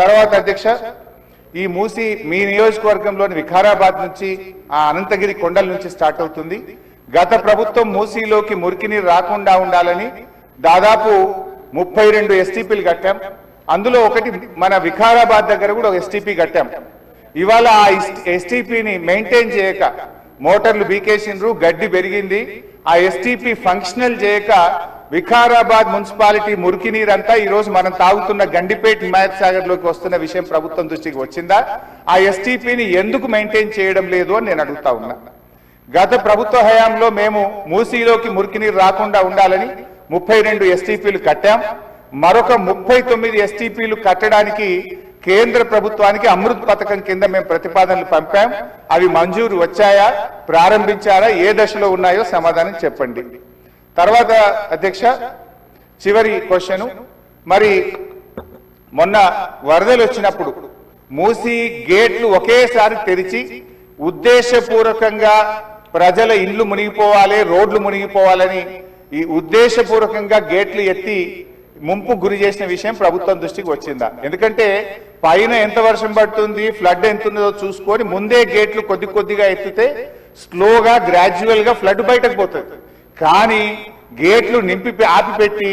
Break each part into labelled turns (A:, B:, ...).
A: తర్వాత అధ్యక్ష, ఈ మూసి మీ నియోజకవర్గంలోని వికారాబాద్ నుంచి ఆ అనంతగిరి కొండల నుంచి స్టార్ట్ అవుతుంది. గత ప్రభుత్వం మూసీలోకి మురికి నీరు రాకుండా ఉండాలని దాదాపు 32 ఎస్టీపీలు కట్టాం. అందులో ఒకటి మన వికారాబాద్ దగ్గర కూడా ఒక ఎస్టీపీ కట్టాం. ఇవాళ ఆ ఎస్టీపీని మెయింటైన్ చేయక మోటార్లు బీకేసిండ్రు, గడ్డి పెరిగింది. ఆ ఎస్టీపీ ఫంక్షనల్ చేయక వికారాబాద్ మున్సిపాలిటీ మురికి నీరంతా ఈ రోజు మనం తాగుతున్న గండిపేట్ హిమాయత్ సాగర్ లోకి వస్తున్న విషయం ప్రభుత్వం దృష్టికి వచ్చిందా? ఆ ఎస్టీపీని ఎందుకు మెయింటైన్ చేయడం లేదు అని నేను అడుగుతా ఉన్నా. గత ప్రభుత్వ హయాంలో మేము మూసీలోకి మురికి నీరు రాకుండా ఉండాలని 32 ఎస్టీపీలు కట్టాం. మరొక 39 ఎస్టీపీలు కట్టడానికి కేంద్ర ప్రభుత్వానికి అమృత్ పథకం కింద మేము ప్రతిపాదనలు పంపాం. అవి మంజూరు వచ్చాయా, ప్రారంభించారా, ఏ దశలో ఉన్నాయో సమాధానం చెప్పండి. తర్వాత అధ్యక్ష, చివరి క్వశ్చన్, మరి మొన్న వరదలు వచ్చినప్పుడు మూసి గేట్లు ఒకేసారి తెరిచి ఉద్దేశపూర్వకంగా ప్రజల ఇళ్లు మునిగిపోవాలి, రోడ్లు మునిగిపోవాలని ఈ ఉద్దేశపూర్వకంగా గేట్లు ఎత్తి ముంపు గురి చేసిన విషయం ప్రభుత్వం దృష్టికి వచ్చిందా? ఎందుకంటే పైన ఎంత వర్షం పడుతుంది, ఫ్లడ్ ఎంత ఉందో చూసుకొని ముందే గేట్లు కొద్ది కొద్దిగా ఎత్తితే స్లోగా గ్రాడ్యువల్ గా ఫ్లడ్ బయటకు పోతుంది. కానీ గేట్లు నింపి ఆపిపెట్టి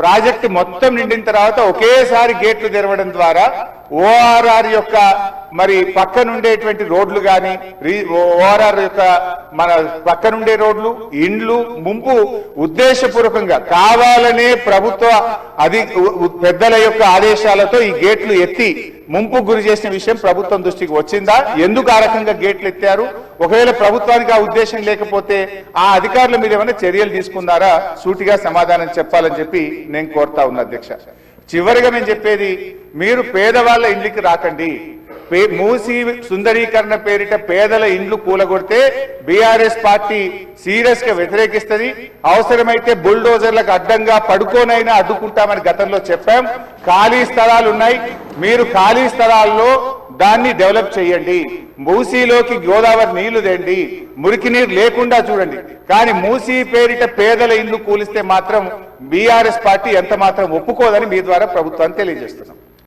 A: ప్రాజెక్టు మొత్తం నిండిన తర్వాత ఒకేసారి గేట్లు తెరవడం ద్వారా ఓఆర్ఆర్ యొక్క మరి పక్కనుండేటువంటి రోడ్లు కానీ ఓఆర్ఆర్ యొక్క మన పక్కనుండే రోడ్లు, ఇండ్లు ముంపు ఉద్దేశపూర్వకంగా కావాలనే ప్రభుత్వ పెద్దల యొక్క ఆదేశాలతో ఈ గేట్లు ఎత్తి ముంపు గురి చేసిన విషయం ప్రభుత్వం దృష్టికి వచ్చిందా? ఎందుకు ఆ రకంగా గేట్లు ఎత్తారు? ఒకవేళ ప్రభుత్వానికి ఆ ఉద్దేశం లేకపోతే ఆ అధికారుల మీద ఏమైనా చర్యలు తీసుకున్నారా? సూటిగా సమాధానం చెప్పాలని చెప్పి నేను కోరుతా ఉన్నా అధ్యక్ష. చివరిగా నేను చెప్పేది, మీరు పేదవాళ్ళ ఇంటికి రాకండి. మూసి సుందరీకరణ పేరిట పేదల ఇండ్లు కూలగొడితే బీఆర్ఎస్ పార్టీ సీరియస్ గా వ్యతిరేకిస్తుంది. అవసరమైతే బుల్డోజర్లకు అడ్డంగా పడుకోనైనా అడ్డుకుంటామని గతంలో చెప్పాం. ఖాళీ స్థలాలు ఉన్నాయి, మీరు ఖాళీ స్థలాల్లో దాన్ని డెవలప్ చేయండి. మూసీలోకి గోదావరి నీళ్లు తెండి, మురికి నీరు లేకుండా చూడండి. కానీ మూసీ పేరిట పేదల ఇండ్లు కూలిస్తే మాత్రం బీఆర్ఎస్ పార్టీ ఎంత మాత్రం ఒప్పుకోదని మీ ద్వారా ప్రభుత్వాన్ని తెలియజేస్తున్నాం.